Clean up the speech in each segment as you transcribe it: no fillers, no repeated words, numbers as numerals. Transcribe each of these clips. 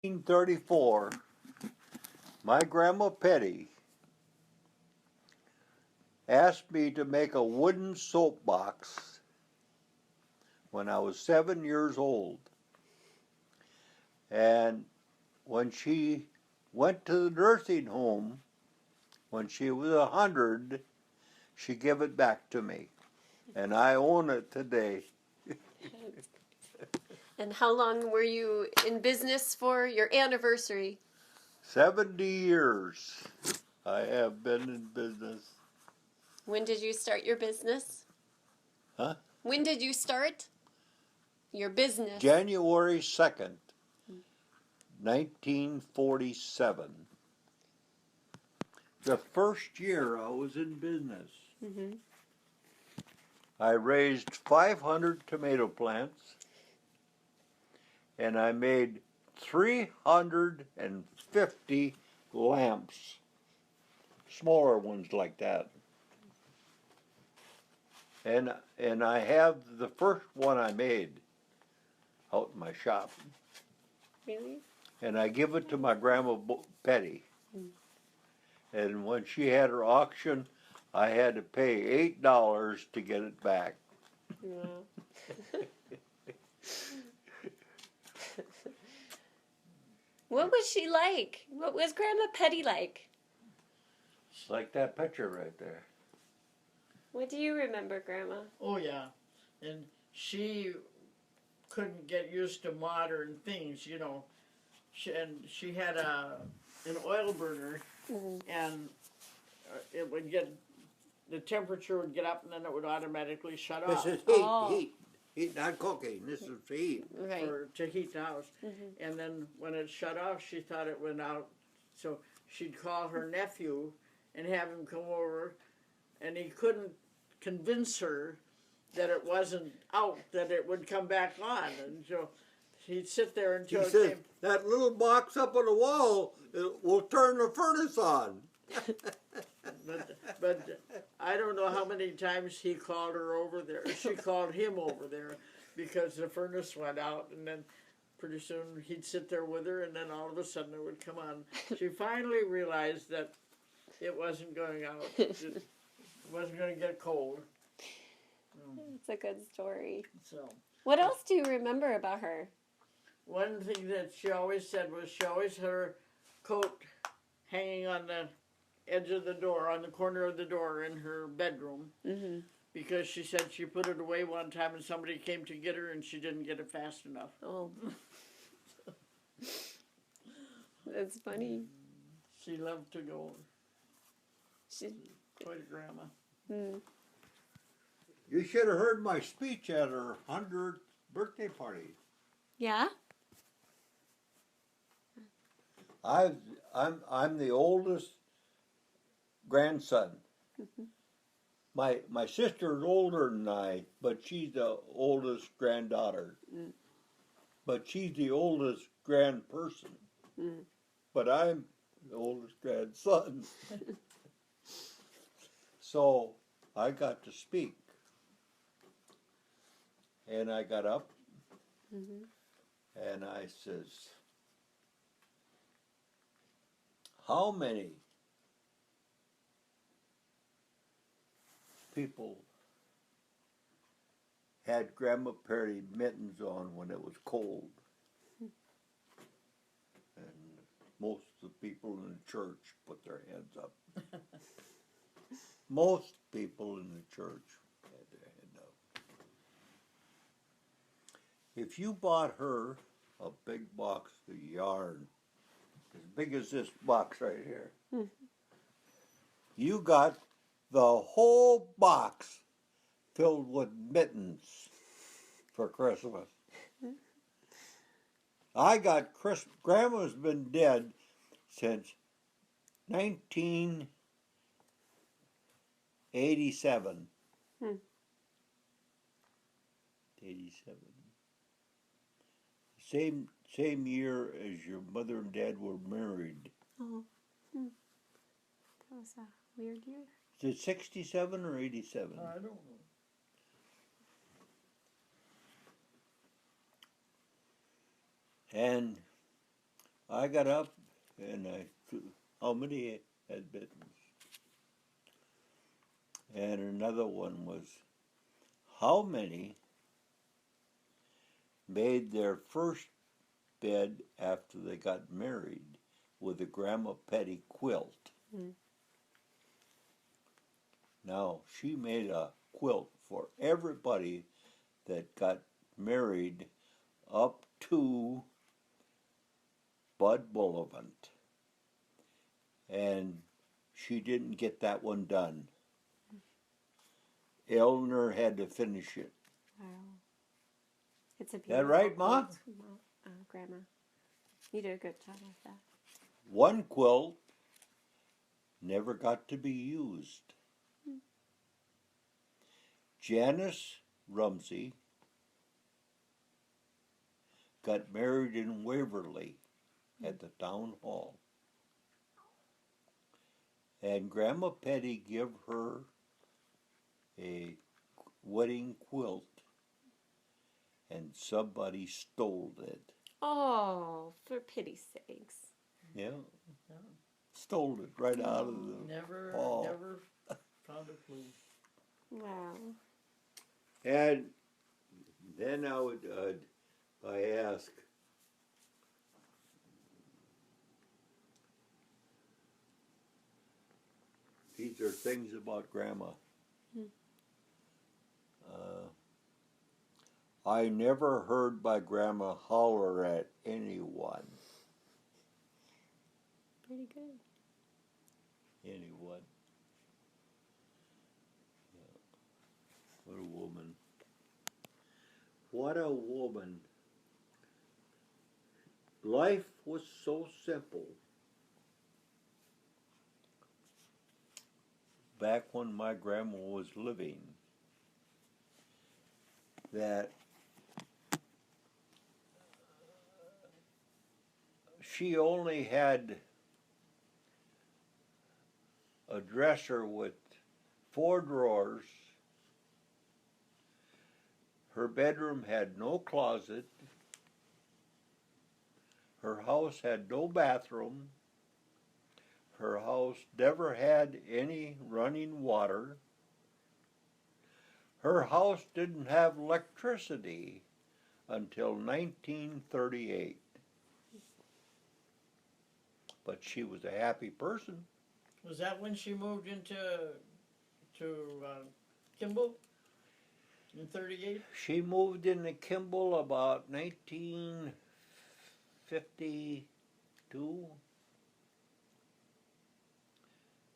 1934, my grandma Petty asked me to make a wooden soapbox when I was 7 years old. And when she went to the nursing home, when she was 100, she gave it back to me. And I own it today. And how long were you in business for your anniversary? 70 years I have been in business. When did you start your business? Huh? When did you start your business? January 2nd, 1947. The first year I was in business. Mm-hmm. I raised 500 tomato plants, and I made 350 lamps, smaller ones like that. And I have the first one I made out in my shop. Really? And I give it to my grandma Petty. And when she had her auction, I had to pay $8 to get it back. Wow. What was she like? What was Grandma Petty like? It's like that picture right there. What do you remember, Grandma? Oh, yeah. And she couldn't get used to modern things, you know. She had an oil burner, and it would get, the temperature would get up and then it would automatically shut off. This is heat, not cooking. This is heat. Right. To heat the house. And then when it shut off, she thought it went out. So she'd call her nephew and have him come over, and he couldn't convince her that it wasn't out, that it would come back on. And so he'd sit there until He said, that little box up on the wall will turn the furnace on. But I don't know how many times he called her over there. She called him over there because the furnace went out, and then pretty soon he'd sit there with her, and then all of a sudden it would come on. She finally realized that it wasn't going out. It wasn't going to get cold. It's a good story. So, what else do you remember about her? one thing that she always said was she always had her coat hanging on the edge of the door, on the corner of the door in her bedroom, because she said she put it away one time and somebody came to get her and she didn't get it fast enough. Oh. That's funny. She loved to go. She... Quite a grandma. You should have heard my speech at her 100th birthday party. Yeah? I'm the oldest grandson. My sister is older than I, but she's the oldest granddaughter. But she's the oldest grand person. But I'm the oldest grandson. So I got to speak. And I got up and I says, how many people had Grandma Perry mittens on when it was cold? And most of the people in the church put their hands up. Most people in the church had their hand up. If you bought her a big box of yarn, as big as this box right here, you got the whole box filled with mittens for Christmas. I got Grandma's been dead since 1987. 87. Same year as your mother and dad were married. Oh. That was a weird year. Is it 67 or 87? I don't know. And I got up and how many had bitten? And another one was, how many made their first bed after they got married with a Grandma Petty quilt? Mm. Now, she made a quilt for everybody that got married up to Bud Bullivant. And she didn't get that one done. Elanor had to finish it. Wow. It's a That beautiful right, Ma? quilt, Grandma. You did a good job with that. One quilt never got to be used. Janice Rumsey got married in Waverly at the town hall. And Grandma Petty gave her a wedding quilt, and somebody stole it. Oh, for pity's sakes. Yeah. Stole it right out of the hall. Never found a clue. Wow. And then I ask, these are things about Grandma. I never heard my Grandma holler at anyone. Pretty good. Anyone. Yeah. What a woman. What a woman. Life was so simple. Back when my grandma was living, that she only had a dresser with 4 drawers. Her bedroom had no closet. Her house had no bathroom. Her house never had any running water. Her house didn't have electricity until 1938. But she was a happy person. Was that when she moved into Kimball in '38? She moved into Kimball about 1952,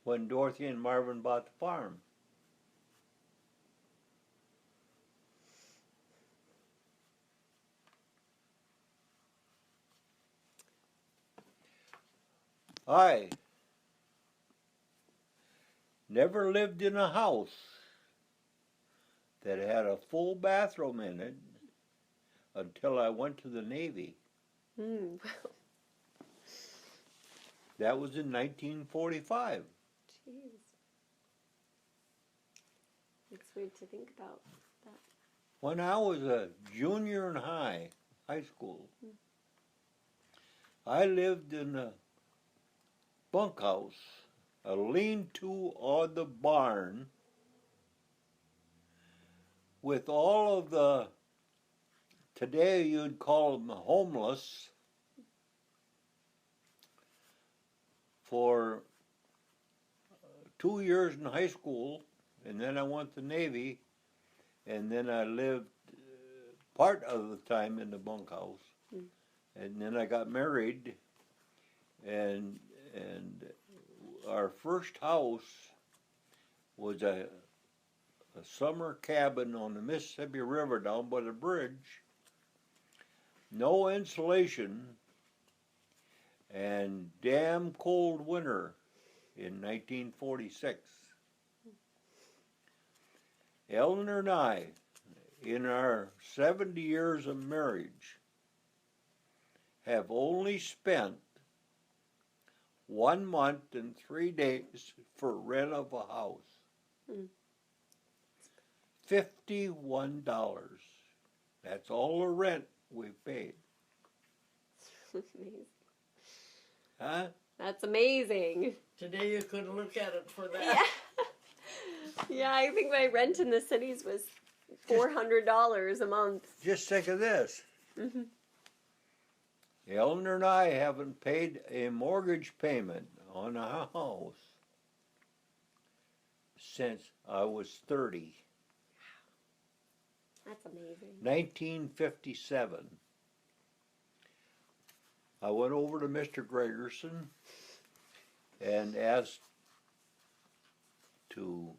when Dorothy and Marvin bought the farm. I never lived in a house that had a full bathroom in it until I went to the Navy. Mm. That was in 1945. Jeez. It's weird to think about that. When I was a junior in high school, I lived in a bunkhouse, a lean-to on the barn, with all of the, today you'd call them homeless, for 2 years in high school, and then I went to the Navy, and then I lived part of the time in the bunkhouse, and then I got married, and our first house was a summer cabin on the Mississippi River down by the bridge, no insulation, and damn cold winter in 1946. Elanor and I, in our 70 years of marriage, have only spent 1 month and 3 days for rent of a house. $51. That's all the rent we've paid. Amazing. Huh? That's amazing. Today you couldn't look at it for that. Yeah. Yeah, I think my rent in the cities was $400 a month. Just think of this. Mm-hmm. Elanor and I haven't paid a mortgage payment on a house since I was 30. That's amazing. 1957. I went over to Mr. Gregerson and asked to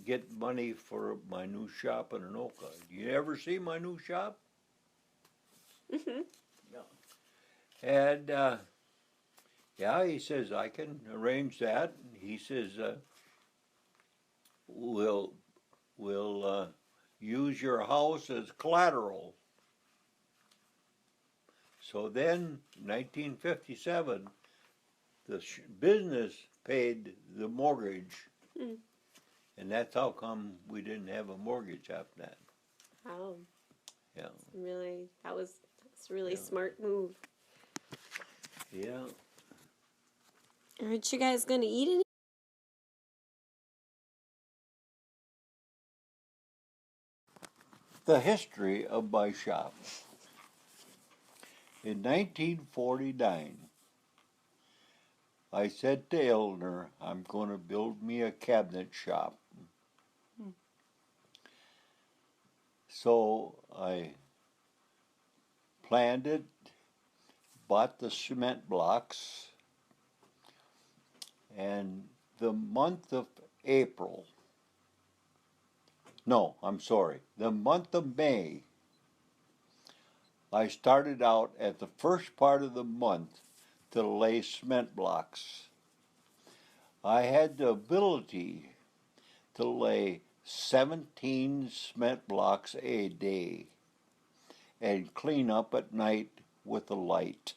get money for my new shop in Anoka. You ever see my new shop? Mm-hmm. And yeah, he says I can arrange that. He says we'll use your house as collateral. So then, 1957, the business paid the mortgage, and that's how come we didn't have a mortgage after that. Wow. Yeah. That's a really smart move. Yeah. Aren't you guys going to eat any? The history of my shop. In 1949, I said to Elanor, I'm going to build me a cabinet shop. So I planned it, bought the cement blocks, and the month of April, no, I'm sorry, the month of May, I started out at the first part of the month to lay cement blocks. I had the ability to lay 17 cement blocks a day and clean up at night with a light.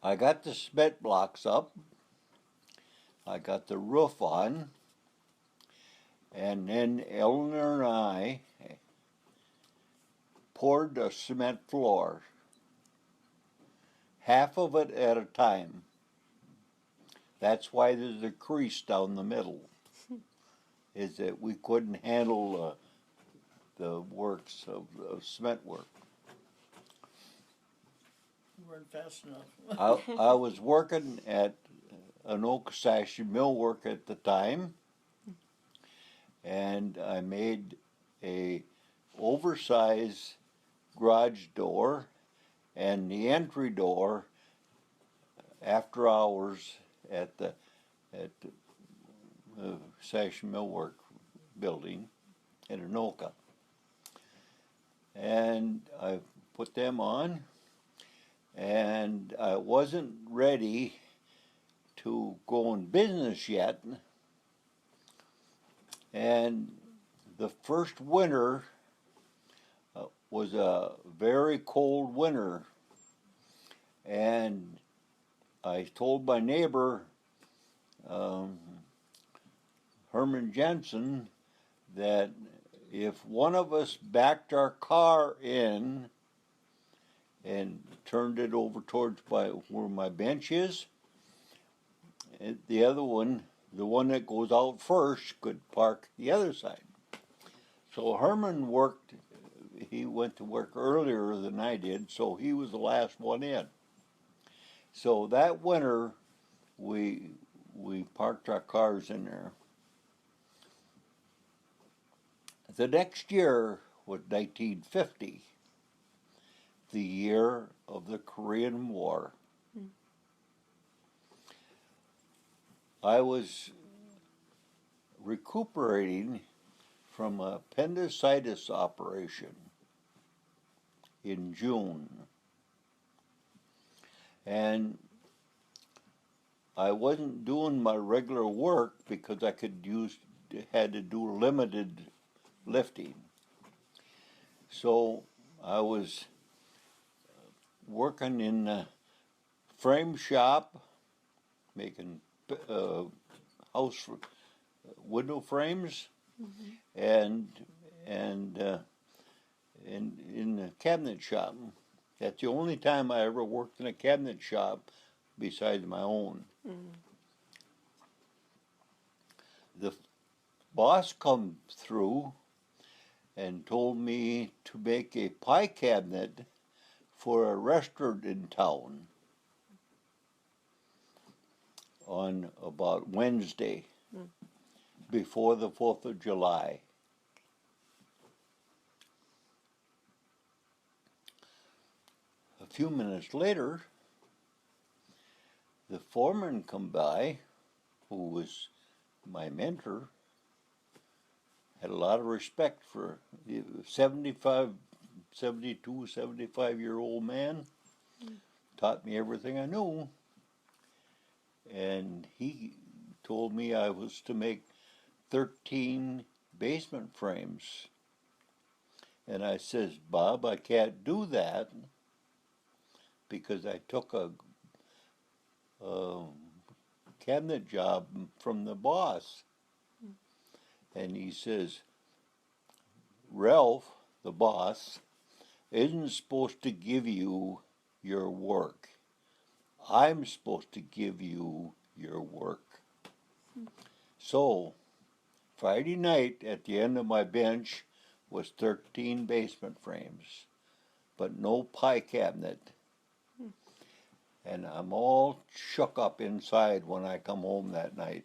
I got the cement blocks up, I got the roof on, and then Elanor and I poured the cement floor, half of it at a time. That's why there's a crease down the middle, is that we couldn't handle the works of cement work. You weren't fast enough. I was working at an Okosashi millwork at the time, and I made a oversized garage door and the entry door after hours at the Sashi Millwork building in Anoka. And I put them on, and I wasn't ready to go in business yet. And the first winter was a very cold winter, and I told my neighbor, Herman Jensen, that if one of us backed our car in and turned it over towards where my bench is, the other one, the one that goes out first, could park the other side. So Herman he went to work earlier than I did, so he was the last one in. So that winter, we parked our cars in there. The next year was 1950, the year of the Korean War. I was recuperating from an appendicitis operation in June. And I wasn't doing my regular work because I had to do limited lifting. So I was working in the frame shop, making house window frames, and in the cabinet shop. That's the only time I ever worked in a cabinet shop besides my own. The boss come through and told me to make a pie cabinet for a restaurant in town on about Wednesday before the 4th of July. A few minutes later, the foreman come by, who was my mentor, had a lot of respect for the 75-year-old man, taught me everything I knew, and he told me I was to make 13 basement frames. And I says, Bob, I can't do that because I took a cabinet job from the boss. And he says, Ralph, the boss, isn't supposed to give you your work. I'm supposed to give you your work. So, Friday night at the end of my bench was 13 basement frames, but no pie cabinet. And I'm all shook up inside when I come home that night.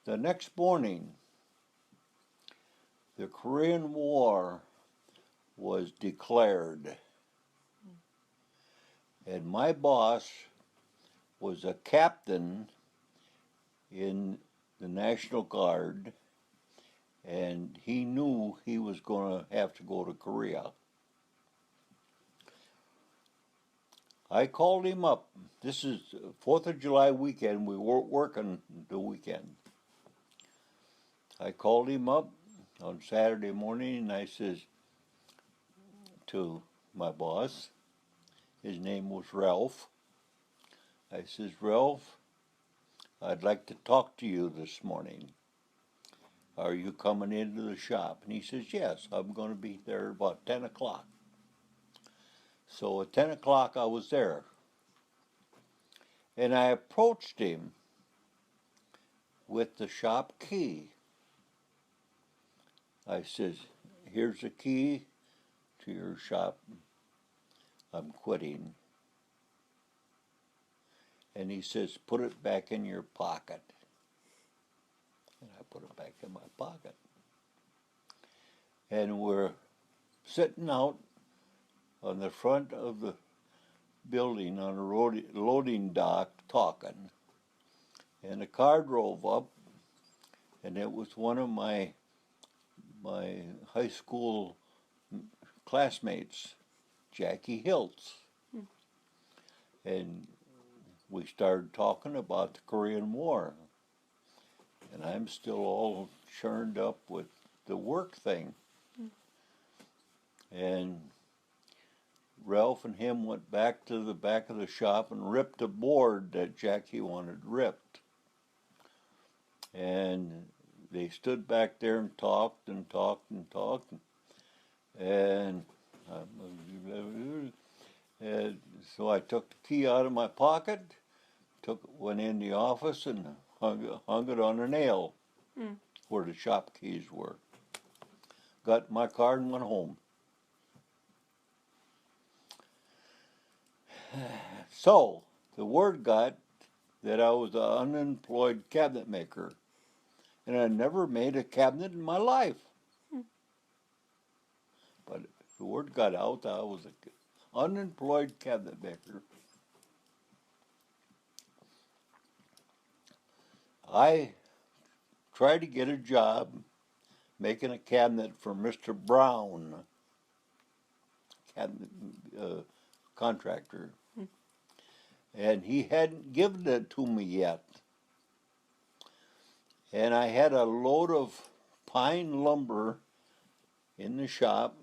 The next morning, the Korean War was declared. And my boss was a captain in the National Guard, and he knew he was going to have to go to Korea. I called him up. This is 4th of July weekend. We weren't working the weekend. I called him up on Saturday morning, and I says to my boss, his name was Ralph, I says, Ralph, I'd like to talk to you this morning. Are you coming into the shop? And he says, yes, I'm going to be there about 10 o'clock. So at 10 o'clock I was there. And I approached him with the shop key. I says, here's the key to your shop. I'm quitting. And he says, put it back in your pocket. And I put it back in my pocket. And we're sitting out on the front of the building on a loading dock talking. And a car drove up, and it was one of my high school classmates, Jackie Hiltz. And we started talking about the Korean War. And I'm still all churned up with the work thing. And Ralph and him went back to the back of the shop and ripped a board that Jackie wanted ripped. And they stood back there and talked and talked and talked. And so I took the key out of my pocket, went in the office and hung it on a nail where the shop keys were. Got my card and went home. So the word got that I was an unemployed cabinet maker, and I never made a cabinet in my life. But the word got out that I was an unemployed cabinet maker. I tried to get a job making a cabinet for Mr. Brown, cabinet contractor. And he hadn't given it to me yet. And I had a load of pine lumber in the shop,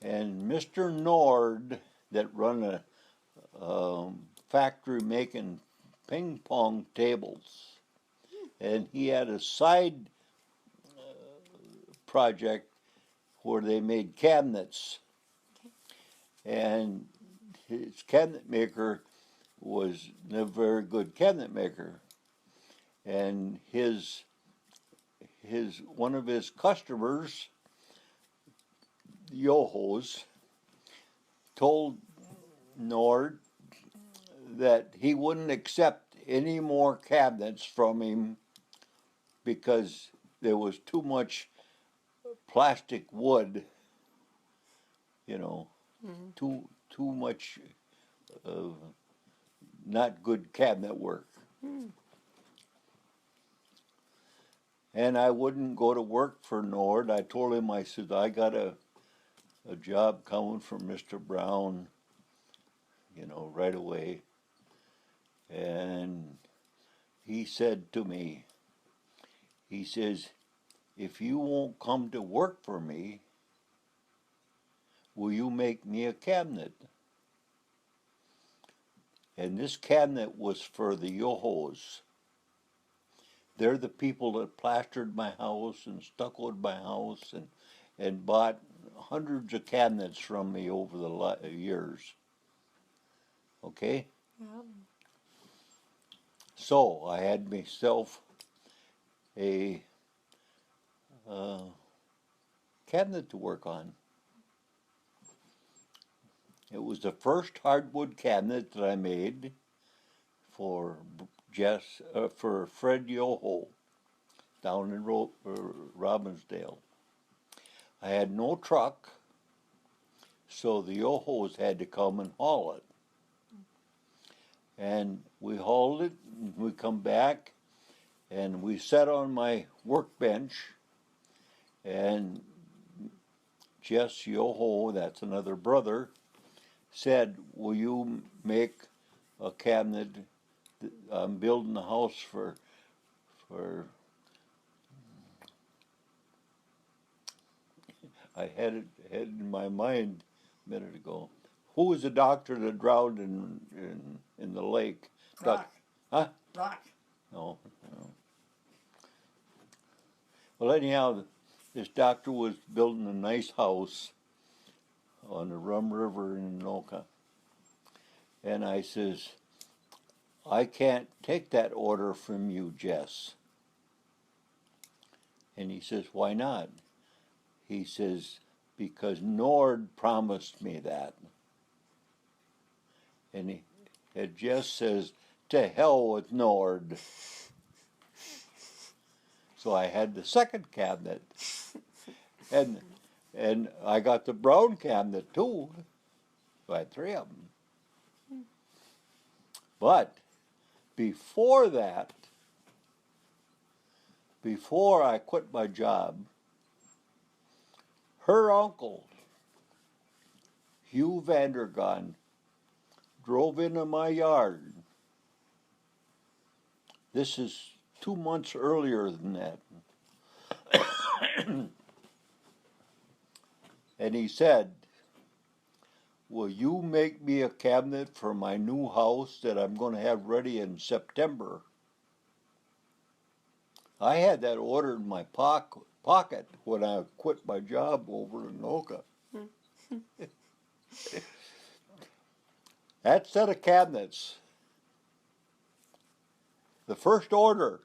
and Mr. Nord, that run a factory making ping pong tables, and he had a side project where they made cabinets. And his cabinet maker was a very good cabinet maker. And his one of his customers, Yoho's, told Nord that he wouldn't accept any more cabinets from him because there was too much plastic wood, you know, too much not good cabinet work. And I wouldn't go to work for Nord. I told him, I said, I got a job coming from Mr. Brown, you know, right away. And he said to me, he says, if you won't come to work for me, will you make me a cabinet? And this cabinet was for the Yohos. They're the people that plastered my house and stuccoed my house and bought hundreds of cabinets from me over the years. Okay? Wow. So I had myself a cabinet to work on. It was the first hardwood cabinet that I made for for Fred Yoho down in Robbinsdale. I had no truck, so the Yohos had to come and haul it. And we hauled it, and we come back, and we sat on my workbench, and Jess Yoho, that's another brother, said, will you make a cabinet? I'm building a house for I had it in my mind a minute ago. Who was the doctor that drowned in the lake? Rock. Huh? Rock. No. Well, anyhow, this doctor was building a nice house on the Rum River in Anoka. And I says, I can't take that order from you, Jess. And he says, why not? He says, because Nord promised me that. And Jess says, to hell with Nord. So I had the second cabinet. And I got the brown cabinet too. So I had three of them. But before that, before I quit my job, her uncle, Hugh Vandergon, drove into my yard. This is 2 months earlier than that. And he said, will you make me a cabinet for my new house that I'm going to have ready in September? I had that ordered in my pocket when I quit my job over in Anoka. That set of cabinets, the first order,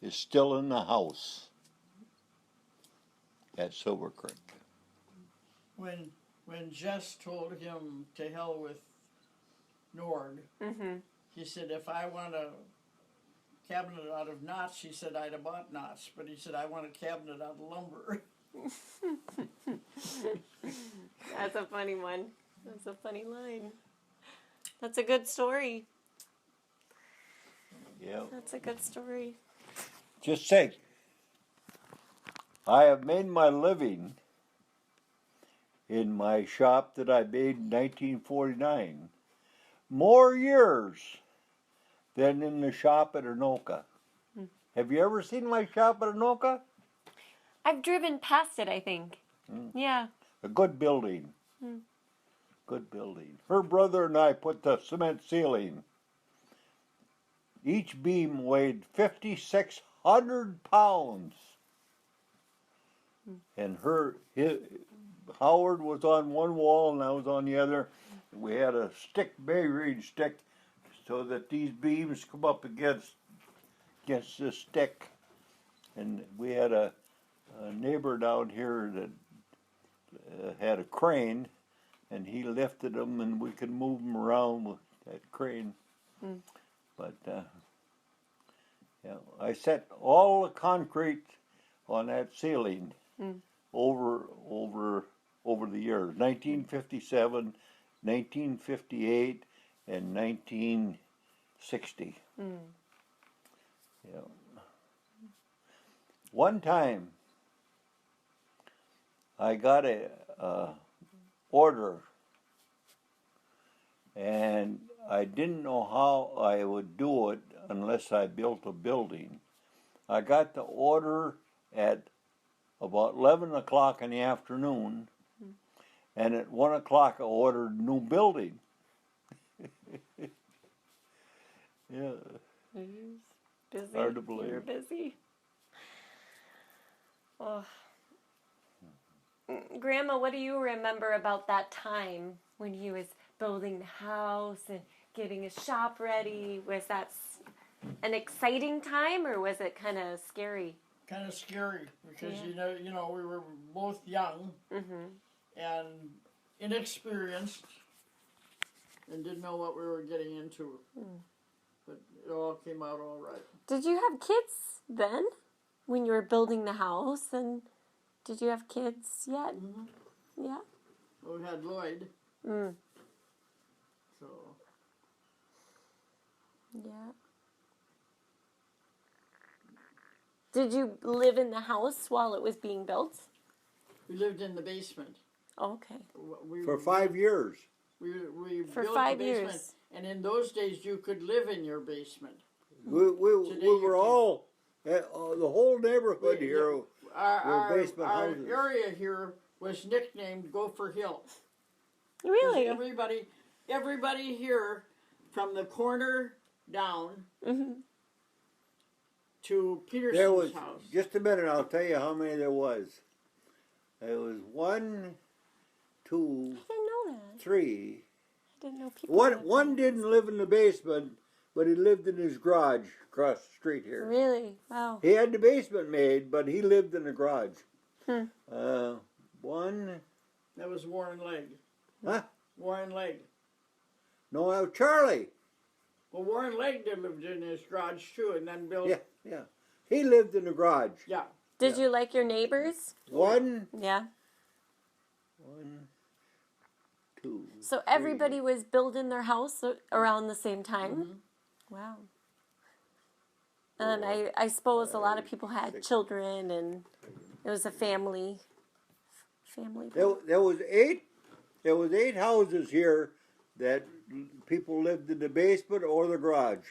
is still in the house at Silver Creek. When Jess told him to hell with Nord, he said, if I want a cabinet out of knots, he said, I'd have bought knots. But he said, I want a cabinet out of lumber. That's a funny one. That's a funny line. That's a good story. Yeah. That's a good story. Just say, I have made my living in my shop that I made in 1949 more years than in the shop at Anoka. Have you ever seen my shop at Anoka? I've driven past it, I think. Yeah. A good building. Good building. Her brother and I put the cement ceiling. Each beam weighed 5,600 pounds. and Howard was on one wall and I was on the other. We had a stick, bay stick, so that these beams come up against this stick. And we had a neighbor down here that had a crane, and he lifted them, and we could move them around with that crane. But yeah, I set all the concrete on that ceiling over the years, 1957, 1958, and 1960. Yeah. One time, I got a order, and I didn't know how I would do it unless I built a building. I got the order at about 11 o'clock in the afternoon, and at 1 o'clock I ordered a new building. Yeah. Busy. Hard to believe. You're busy. Oh. Grandma, what do you remember about that time when he was building the house and getting his shop ready? Was that an exciting time, or was it kind of scary? Kind of scary because you know we were both young and inexperienced and didn't know what we were getting into. But it all came out all right. Did you have kids then when you were building the house? And did you have kids yet? Yeah. We had Lloyd. So. Yeah. Did you live in the house while it was being built? We lived in the basement. Okay. For 5 years. We For built 5 the basement, years. and in those days you could live in your basement. We were all, the whole neighborhood here were basement our houses. area here was nicknamed Gopher Hill. 'Cause Really? everybody here, from the corner down to Peterson's There was, house. just a minute, I'll tell you how many there was. There was 1, 2, I didn't know that. 3. I didn't know people. One didn't live in the basement, but he lived in his garage across the street here. Really? Wow. He had the basement made, but he lived in the garage. 1, That was Warren Legg. huh? Warren Legg. No, that was Charlie. Well, Warren Legg lived in his garage too, and then built. Yeah. He lived in the garage. Yeah. Did you like your neighbors? 1, Yeah. 1, 2. So everybody was building their house around the same time? Wow. And I suppose a lot of people had children, and it was a family. There was 8. There was 8 houses here that people lived in the basement or the garage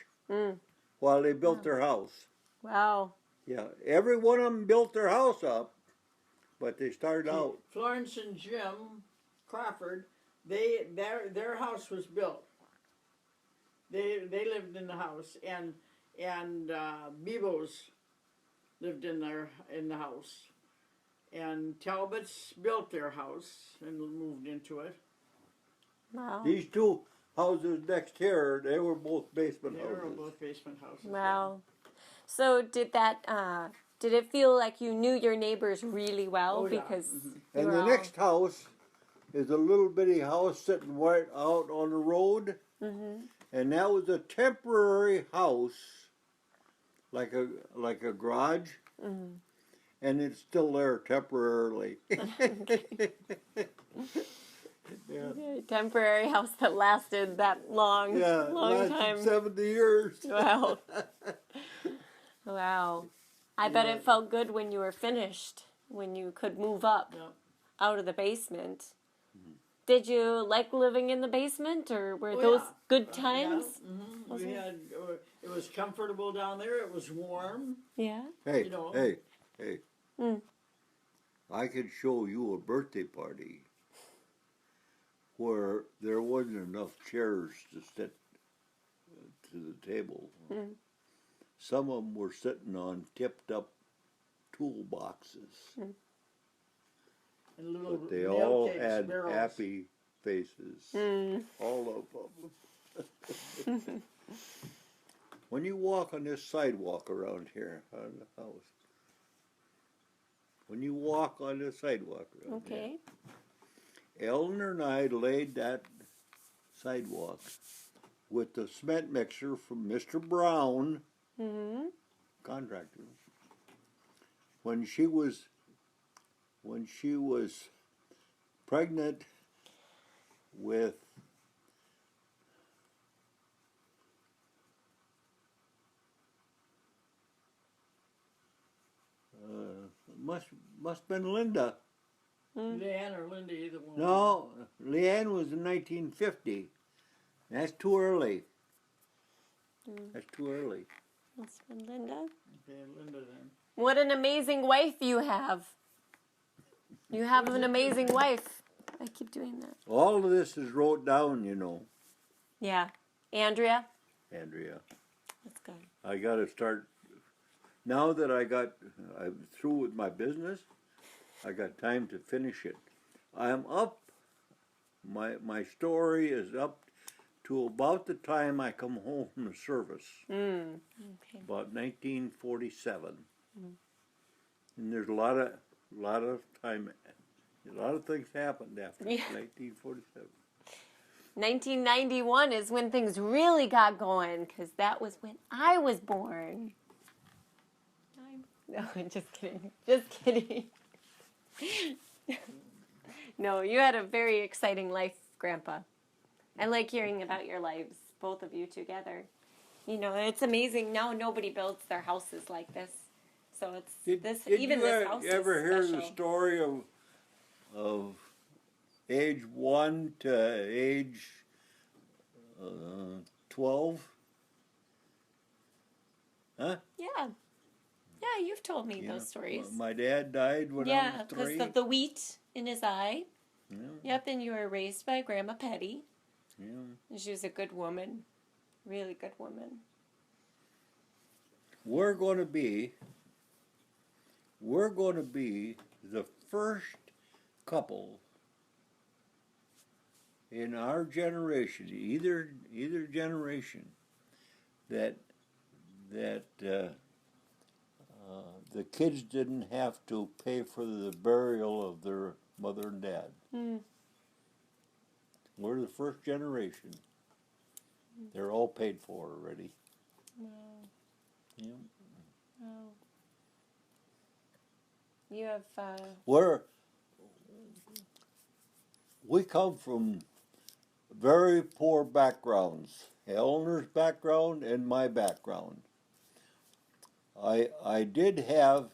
while they built their house. Wow. Yeah, every one of them built their house up, but they started out. Florence and Jim Crawford, their house was built. They lived in the house, and Bebo's lived in the house, and Talbots built their house and moved into it. Wow. These 2 houses next here, they were both basement They houses. were both basement houses. Wow. So did it feel like you knew your neighbors really well? Oh, yeah. Because And you the were next house is a little bitty house sitting right out on the road, and that was a temporary house, like a garage, and it's still there temporarily. Yeah. temporary house that lasted that long, long time. 70 years. Wow. Wow. I bet it felt good when you were finished, when you could move up out of the basement. Did you like living in the basement, or were those good times? We had it was comfortable down there. It was warm. Yeah. Hey, You know. hey. I could show you a birthday party where there wasn't enough chairs to sit to the table. Some of them were sitting on tipped up toolboxes. And little but they nail all cakes, had barrels. happy faces. All of them. When you walk on this sidewalk around here, on the house, when you walk on the sidewalk around Okay. here, Elanor and I laid that sidewalk with the cement mixer from Mr. Brown, contractor. When she was pregnant with must been Linda. Leanne or Linda, either one. No, Leanne was in 1950. That's too early. That's too early. That's been Linda. Okay, Linda then. What an amazing wife you have. You have an amazing wife. I keep doing that. All of this is wrote down, you know, Yeah. Andrea? Andrea. That's good. I got to start. Now that I'm through with my business, I got time to finish it. I'm up. My story is up to about the time I come home from the service, Okay. about 1947. And there's a lot of time, a lot of things happened after 1947. 1991 is when things really got going, because that was when I was born. No, just kidding. Just kidding. No, you had a very exciting life, Grandpa. I like hearing about your lives, both of you together. You know, it's amazing. Now nobody builds their houses like this. So it's Did this you house ever is hear special. the story of age 1 to age 12? Huh? Yeah. Yeah, you've told me Yeah. those stories. My dad died when I Yeah, was because 3. of the wheat in his eye. Yeah, Yep, and you were raised by Grandma Petty. yeah. And she was a good woman. Really good woman. We're going to be the first couple in our generation, either generation, that the kids didn't have to pay for the burial of their mother and dad. We're the first generation. They're all paid for already. Wow. Yeah. Wow. You have, We come from very poor backgrounds. Eleanor's background and my background. I did have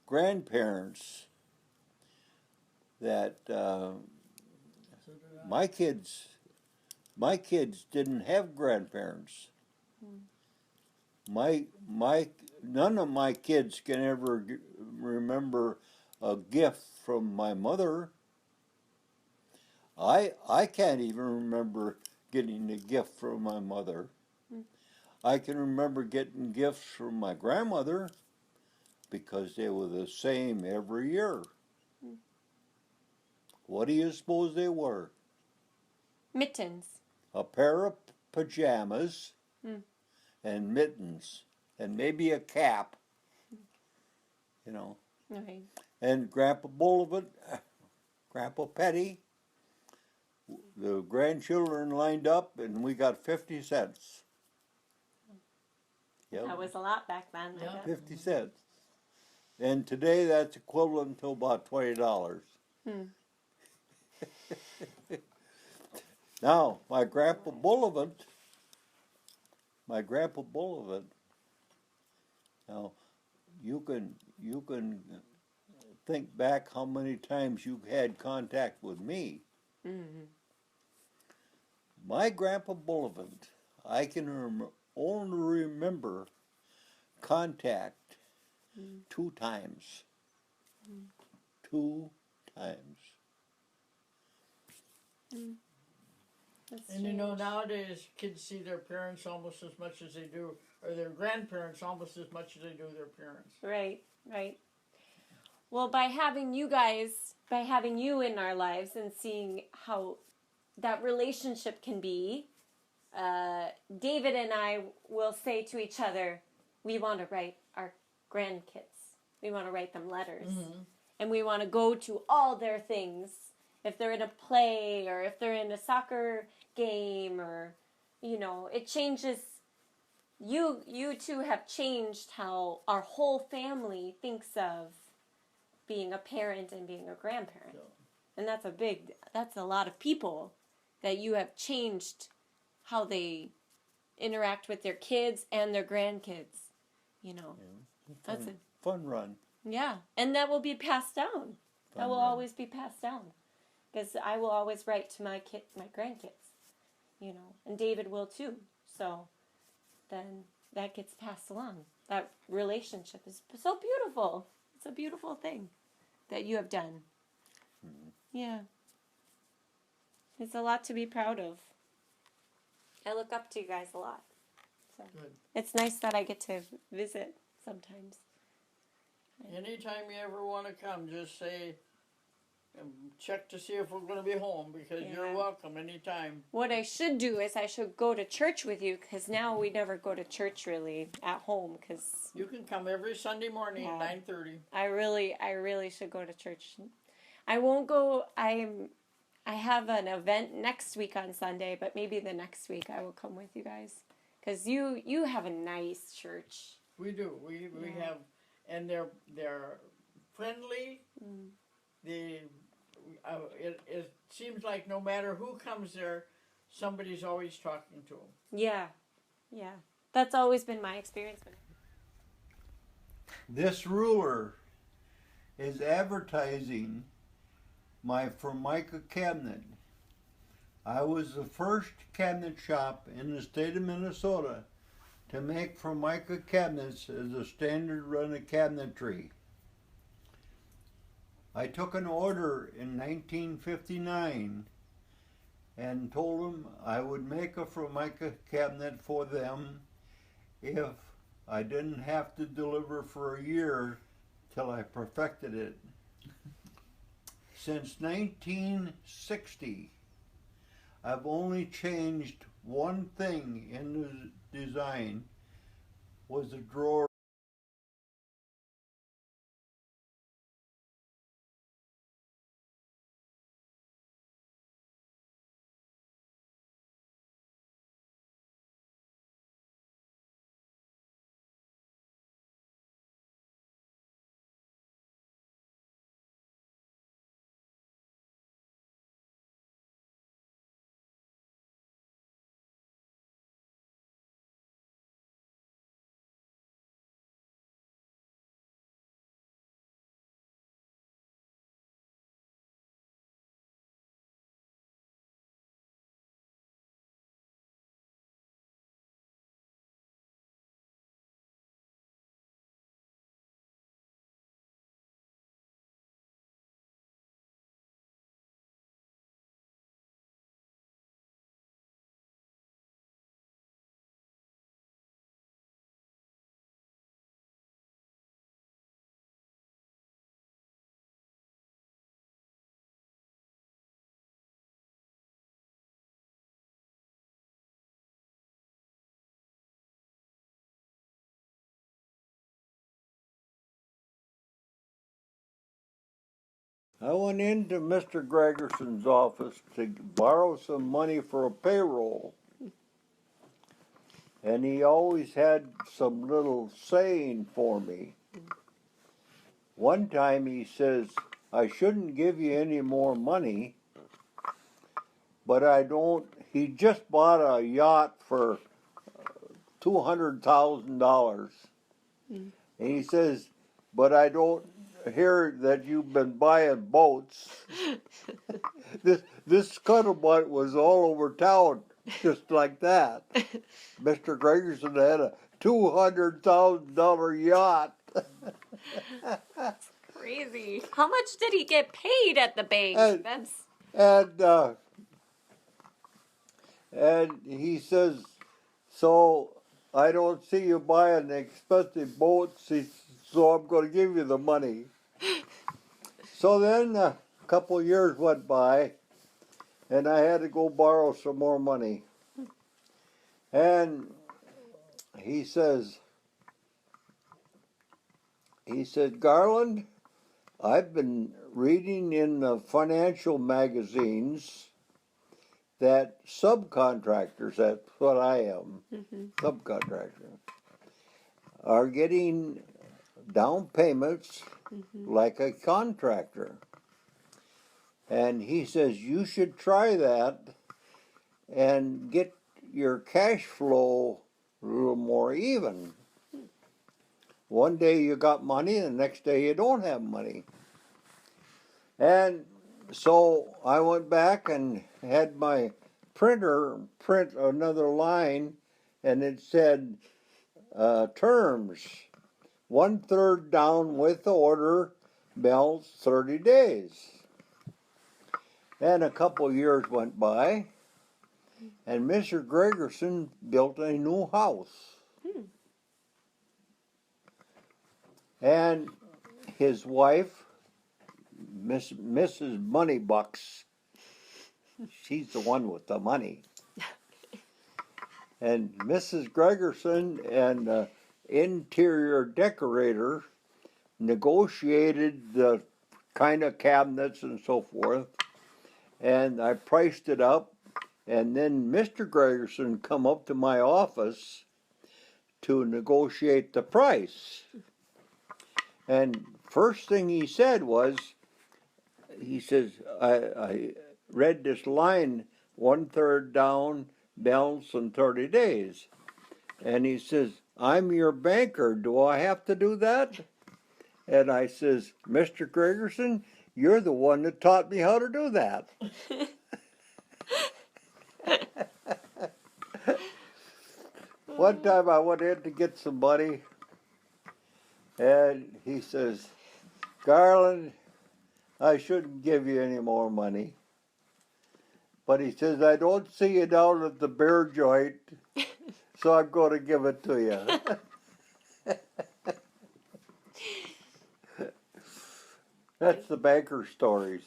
grandparents that my kids didn't have grandparents. None of my kids can ever remember a gift from my mother. I can't even remember getting a gift from my mother. I can remember getting gifts from my grandmother because they were the same every year. What do you suppose they were? mittens. A pair of pajamas and mittens and maybe a cap, you know. Right. And Grandpa Bullivant, Grandpa Petty, the grandchildren lined up and we got 50 cents. Yep. That was a lot back then. I Yeah. bet. 50 cents. And today that's equivalent to about $20. Now, my Grandpa Bullivant, now you can think back how many times you had contact with me. My Grandpa Bullivant, I can only remember contact 2 times. 2 times. That's And you know, strange. nowadays kids see their parents almost as much as they do, or their grandparents almost as much as they do their parents. Right, right. Well, by having you guys, by having you in our lives and seeing how that relationship can be, David and I will say to each other, we want to write our grandkids. We want to write them letters. Mm-hmm. And we want to go to all their things. If they're in a play or if they're in a soccer game or, it changes. You two have changed how our whole family thinks of being a parent and being a grandparent. And that's a lot of people that you have changed how they interact with their kids and their grandkids. That's a fun run. Yeah, and that will be passed down. That will always be passed down. Because I will always write to my grandkids, and David will too. So then that gets passed along. That relationship is so beautiful. It's a beautiful thing that you have done. Mm-hmm. Yeah. It's a lot to be proud of. I look up to you guys a lot. So good. It's nice that I get to visit sometimes. Anytime you ever want to come, just say, check to see if we're going to be home, because you're welcome anytime. What I should do is I should go to church with you, because now we never go to church really at home. Cause you can come every Sunday morning at 9:30. I really should go to church. I won't go. I have an event next week on Sunday, but maybe the next week I will come with you guys, because you have a nice church. We do. We have. And they're friendly. Mm. It seems like no matter who comes there, somebody's always talking to them. Yeah. That's always been my experience. This ruler is advertising my Formica cabinet. I was the first cabinet shop in the state of Minnesota to make Formica cabinets as a standard run of cabinetry. I took an order in 1959 and told them I would make a Formica cabinet for them if I didn't have to deliver for a year till I perfected it. Since 1960, I've only changed one thing in the design, was the drawer. I went into Mr. Gregerson's office to borrow some money for a payroll. And he always had some little saying for me. One time he says, I shouldn't give you any more money, but I don't. He just bought a yacht for $200,000. And he says, but I don't hear that you've been buying boats. This scuttlebutt was all over town, just like that. Mr. Gregerson had a $200,000 yacht. That's crazy. How much did he get paid at the bank? And he says, so I don't see you buying expensive boats, so I'm going to give you the money. so then a couple of years went by, and I had to go borrow some more money. And he says, Garland, I've been reading in the financial magazines that subcontractors, that's what I am, subcontractor, are getting down payments like a contractor. And he says, you should try that and get your cash flow a little more even. One day you got money, and the next day you don't have money. And so I went back and had my printer print another line, and it said terms, 1/3 down with order, bills 30 days. And a couple of years went by, and Mr. Gregerson built a new house. And his wife, Mrs. Moneybucks, she's the one with the money. And Mrs. Gregerson and the interior decorator negotiated the kind of cabinets and so forth. And I priced it up. And then Mr. Gregerson come up to my office to negotiate the price. And first thing he said was, he says, I read this line, 1/3 down, bills in 30 days. And he says, I'm your banker. Do I have to do that? And I says, Mr. Gregerson, you're the one that taught me how to do that. One time I went in to get some money, and he says, Garland, I shouldn't give you any more money. But he says, I don't see you down at the beer joint, so I'm going to give it to you. That's the banker stories.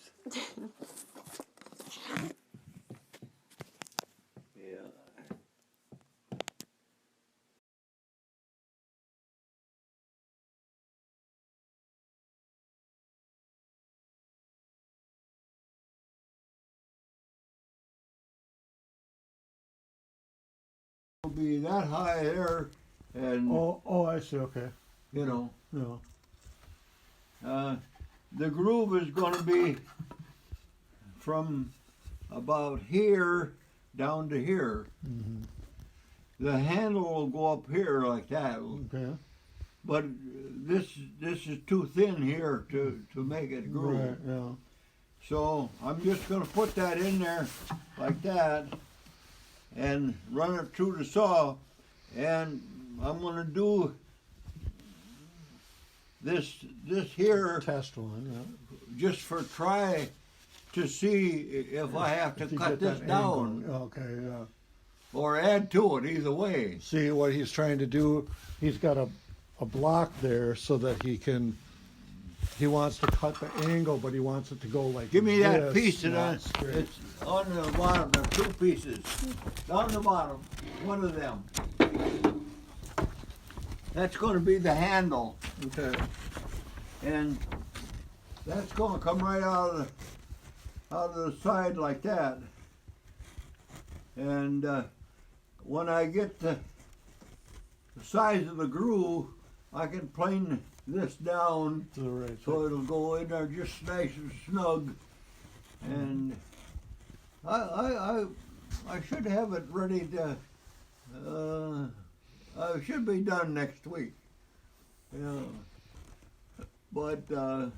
It'll be that high there, and Oh, I see. Okay. you know, Yeah. the groove is going to be from about here down to here. Mm-hmm. The handle will go up here like that, Okay. but this is too thin here to make it groove. Right. Yeah. So I'm just going to put that in there like that and run it through the saw, and I'm going to do this here Test one. Yeah. just for try to see if I have to If you cut get this that down angle. Okay. Yeah. or add to it, either way. See what he's trying to do. He's got a block there so that he wants to cut the angle, but he wants it to go like Give me that this, piece, and not straight. it's on the bottom. There are two pieces down the bottom. One of them. That's going to be the handle, Okay. and that's going to come right out of the side like that. And when I get the size of the groove, I can plane this down To the right. so it'll go in there just nice and snug. And I should have it ready to. I should be done next week. Yeah. But yeah.